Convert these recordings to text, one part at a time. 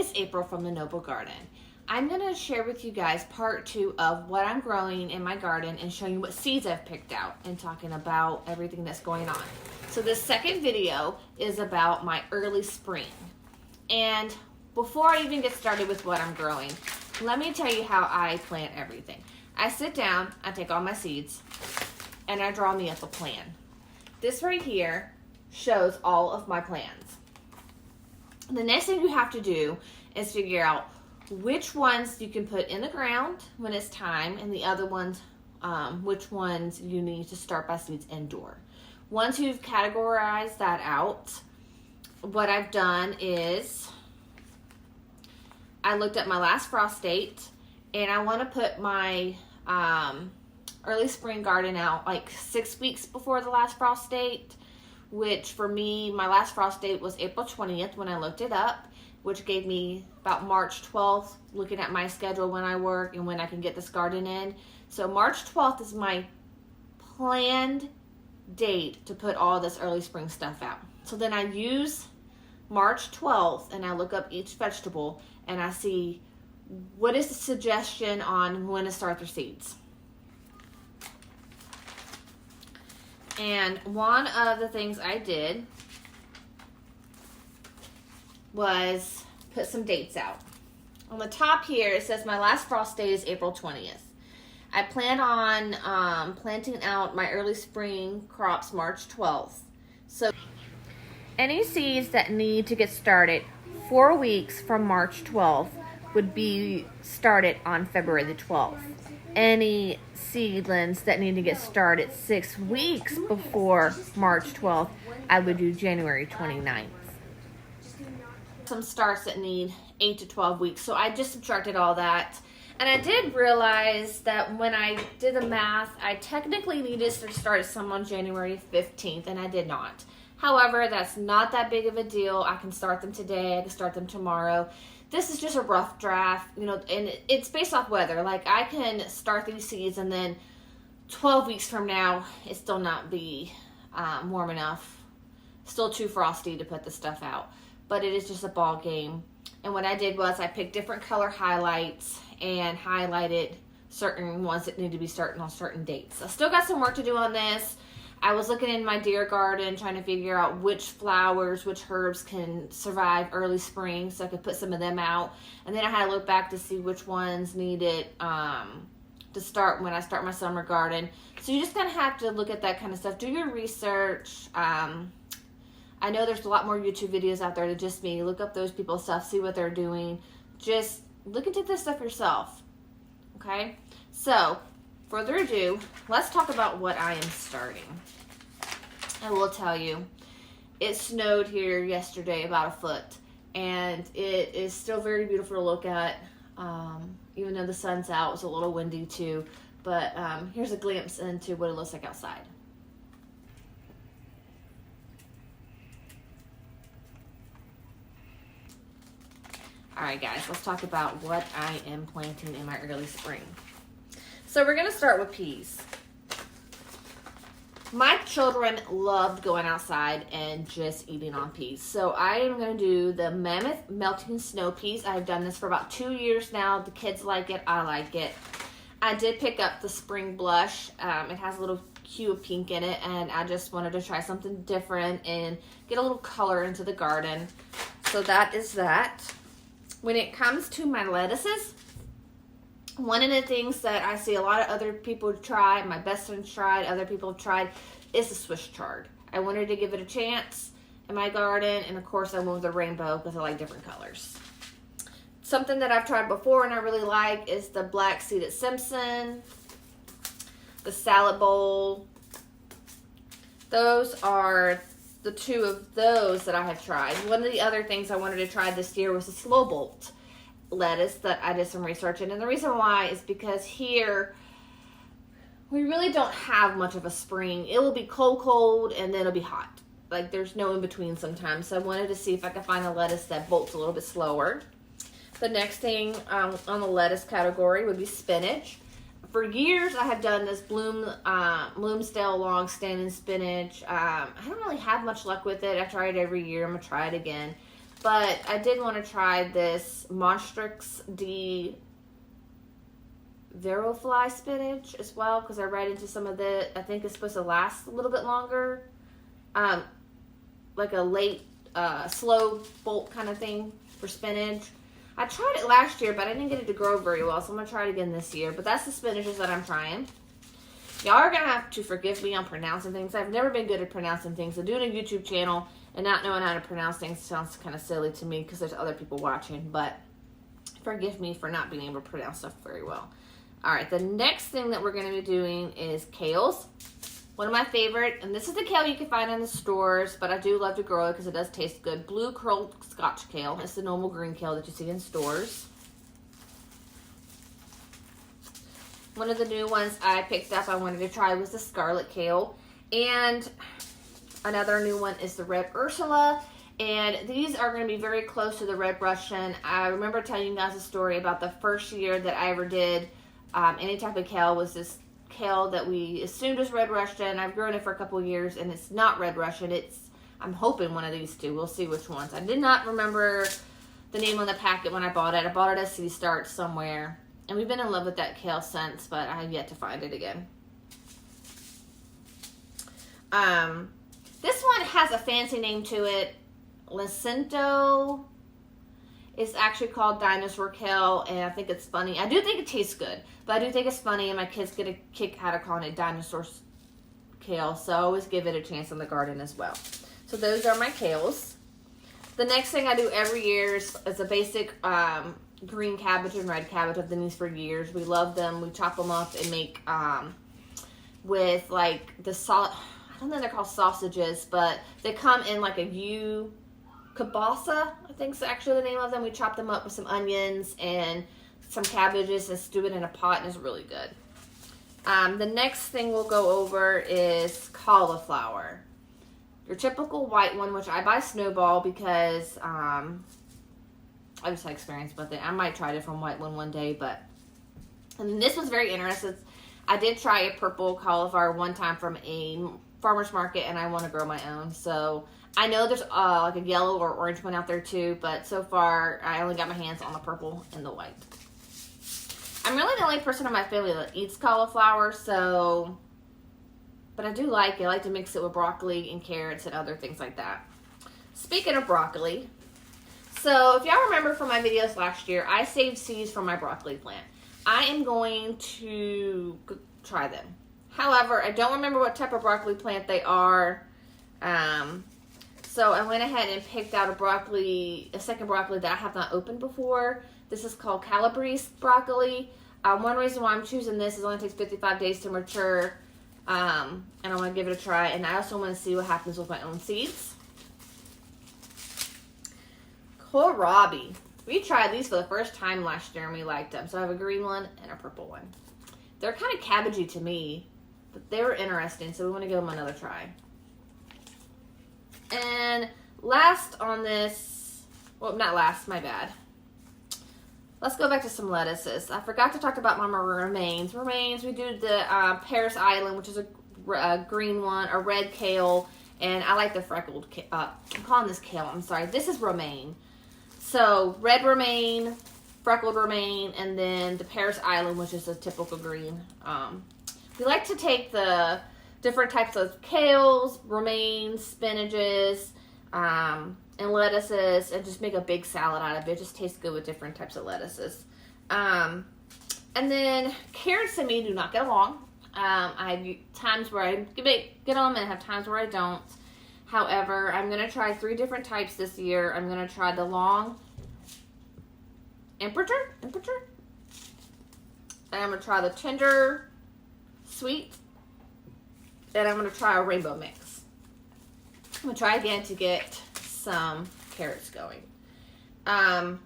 is April from the Noble Garden. I'm going to share with you guys part 2 of what I'm growing in my garden and showing you what seeds I've picked out and talking about everything that's going on. So this second video is about my early spring. And before I even get started with what I'm growing, let me tell you how I plant everything. I sit down, I take all my seeds, and I draw me up a plan. This right here shows all of my plans. The next thing you have to do is figure out which ones you can put in the ground when it's time, and the other ones, which ones you need to start by seeds indoor. Once you've categorized that out, what I've done is I looked at my last frost date, and I want to put my early spring garden out like 6 weeks before the last frost date, which for me, my last frost date was April 20th when I looked it up, which gave me about March 12th, looking at my schedule when I work and when I can get this garden in. So March 12th is my planned date to put all this early spring stuff out. So then I use March 12th and I look up each vegetable and I see what is the suggestion on when to start their seeds. And one of the things I did was put some dates out. On the top here, it says my last frost day is April 20th. I plan on planting out my early spring crops March 12th. So any seeds that need to get started 4 weeks from March 12th would be started on February the 12th. Any seedlings that need to get started 6 weeks before March 12th, I would do January 29th. Some starts that need 8 to 12 weeks, so I just subtracted all that. And I did realize that when I did the math, I technically needed to start some on January 15th, and I did not. However, that's not that big of a deal. I can start them today, I can start them tomorrow. This is just a rough draft, you know, and it's based off weather. Like, I can start these seeds and then 12 weeks from now, it still not be warm enough. Still too frosty to put the stuff out. But it is just a ball game. And what I did was I picked different color highlights and highlighted certain ones that need to be starting on certain dates. I still got some work to do on this. I was looking in my deer garden trying to figure out which flowers, which herbs can survive early spring so I could put some of them out. And then I had to look back to see which ones needed to start when I start my summer garden. So you just kind of have to look at that kind of stuff. Do your research. I know there's a lot more YouTube videos out there than just me. Look up those people's stuff, see what they're doing. Just look into this stuff yourself. Okay? So, further ado, let's talk about what I am starting. I will tell you, it snowed here yesterday about a foot, and it is still very beautiful to look at. Even though the sun's out, it's a little windy too. But here's a glimpse into what it looks like outside. Alright guys, let's talk about what I am planting in my early spring. So we're going to start with peas. My children loved going outside and just eating on peas. So I am going to do the Mammoth Melting Snow Peas. I've done this for about 2 years now. The kids like it. I like it. I did pick up the Spring Blush. It has a little hue of pink in it, and I just wanted to try something different and get a little color into the garden. So that is that. When it comes to my lettuces, one of the things that I see a lot of other people try, my best friends tried, other people have tried, is the Swiss chard. I wanted to give it a chance in my garden, and of course I went with the rainbow because I like different colors. Something that I've tried before and I really like is the Black Seeded Simpson, the Salad Bowl. Those are the two of those that I have tried. One of the other things I wanted to try this year was the Slow Bolt lettuce that I did some research in. And the reason why is because here we really don't have much of a spring. It will be cold, and then it'll be hot. Like, there's no in between sometimes. So I wanted to see if I could find a lettuce that bolts a little bit slower. The next thing on the lettuce category would be spinach. For years, I have done this Bloomsdale long-standing spinach. I don't really have much luck with it. I try it every year. I'm going to try it again. But I did want to try this Monstrix D Verofly spinach as well, because I read into some of the, I think it's supposed to last a little bit longer. Like a late, slow bolt kind of thing for spinach. I tried it last year, but I didn't get it to grow very well, so I'm going to try it again this year. But that's the spinaches that I'm trying. Y'all are going to have to forgive me on pronouncing things. I've never been good at pronouncing things. So doing a YouTube channel and not knowing how to pronounce things sounds kind of silly to me because there's other people watching. But forgive me for not being able to pronounce stuff very well. All right, the next thing that we're going to be doing is kales. One of my favorite, and this is the kale you can find in the stores, but I do love to grow it because it does taste good. Blue curled Scotch kale. It's the normal green kale that you see in stores. One of the new ones I picked up I wanted to try was the scarlet kale. And another new one is the red Ursula. And these are going to be very close to the red Russian. I remember telling you guys a story about the first year that I ever did any type of kale was this kale that we assumed was red Russian. I've grown it for a couple years and it's not red Russian. I'm hoping one of these two. We'll see which ones. I did not remember the name on the packet when I bought it. I bought it at City Start somewhere. And we've been in love with that kale since, but I have yet to find it again. This one has a fancy name to it. Lacento. It's actually called dinosaur kale, and I think it's funny. I do think it tastes good, but I do think it's funny, and my kids get a kick out of calling it dinosaur kale, so I always give it a chance in the garden as well. So those are my kales. The next thing I do every year is a basic green cabbage and red cabbage. I've done these for years. We love them. We chop them up and make with like the I don't think they're called sausages, but they come in like a kielbasa, I think is actually the name of them. We chop them up with some onions and some cabbages and stew it in a pot, and it's really good. The next thing we'll go over is cauliflower. Your typical white one, which I buy Snowball because I just had experience with it. I might try a different white one day, but and this was very interesting. I did try a purple cauliflower one time from a farmer's market, and I want to grow my own. So I know there's like a yellow or orange one out there too, but so far I only got my hands on the purple and the white. I'm really the only person in my family that eats cauliflower, but I do like it. I like to mix it with broccoli and carrots and other things like that. Speaking of broccoli, so if y'all remember from my videos last year, I saved seeds from my broccoli plant. I am going to try them. However, I don't remember what type of broccoli plant they are. So I went ahead and picked out a second broccoli that I have not opened before. This is called Calabrese broccoli. One reason why I'm choosing this is it only takes 55 days to mature. And I want to give it a try. And I also want to see what happens with my own seeds. Kohlrabi. We tried these for the first time last year and we liked them. So I have a green one and a purple one. They're kind of cabbagey to me, but they were interesting, so we want to give them another try. And last on this, well, not last, my bad. Let's go back to some lettuces. I forgot to talk about my romaines. Romaines, we do the Paris Island, which is a green one, a red kale, and I like the freckled, I'm calling this kale, I'm sorry. This is romaine. So, red romaine, freckled romaine, and then the Paris Island, which is a typical green. We like to take the different types of kales, romaines, spinaches, and lettuces, and just make a big salad out of it. It just tastes good with different types of lettuces. And then carrots and me do not get along. I have times where I get them and I have times where I don't. However, I'm going to try 3 different types this year. I'm going to try the long Emperor. And I'm going to try the tender sweet. And I'm going to try a rainbow mix. I'm going to try again to get some carrots going. Like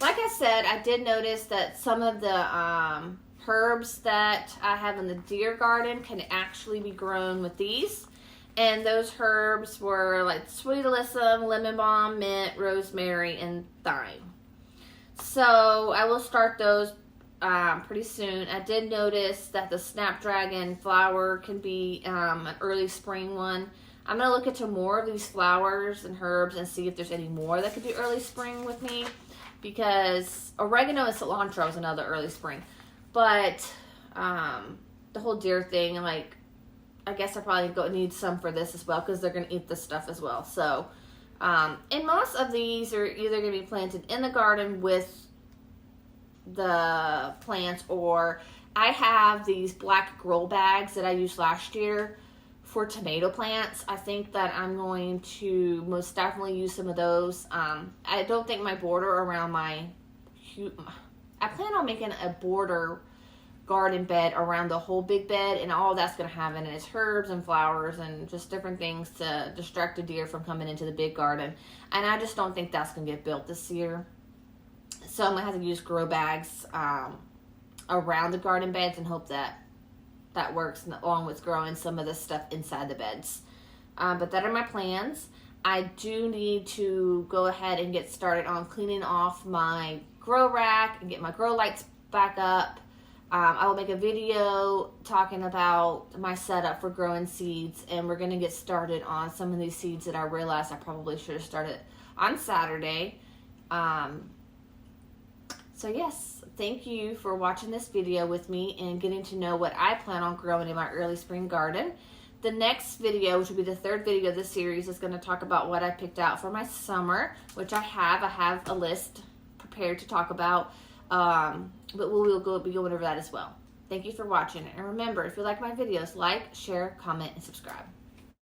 I said, I did notice that some of the herbs that I have in the deer garden can actually be grown with these. And those herbs were like sweet alyssum, lemon balm, mint, rosemary, and thyme. So I will start those pretty soon. I did notice that the snapdragon flower can be an early spring one. I'm going to look into more of these flowers and herbs and see if there's any more that could do early spring with me, because oregano and cilantro is another early spring. But the whole deer thing, like, I guess I probably need some for this as well, because they're going to eat this stuff as well. So, and most of these are either going to be planted in the garden with the plants, or I have these black grow bags that I used last year for tomato plants. I think that I'm going to most definitely use some of those. I don't think my border around I plan on making a border garden bed around the whole big bed, and all that's going to have in it is herbs and flowers and just different things to distract the deer from coming into the big garden. And I just don't think that's going to get built this year. So I'm going to have to use grow bags around the garden beds and hope that that works, along with growing some of this stuff inside the beds. But that are my plans. I do need to go ahead and get started on cleaning off my grow rack and get my grow lights back up. I will make a video talking about my setup for growing seeds, and we're going to get started on some of these seeds that I realized I probably should have started on Saturday. So yes, thank you for watching this video with me and getting to know what I plan on growing in my early spring garden. The next video, which will be the third video of this series, is going to talk about what I picked out for my summer, which I have a list prepared to talk about. But we'll be going over that as well. Thank you for watching. And remember, if you like my videos, like, share, comment, and subscribe.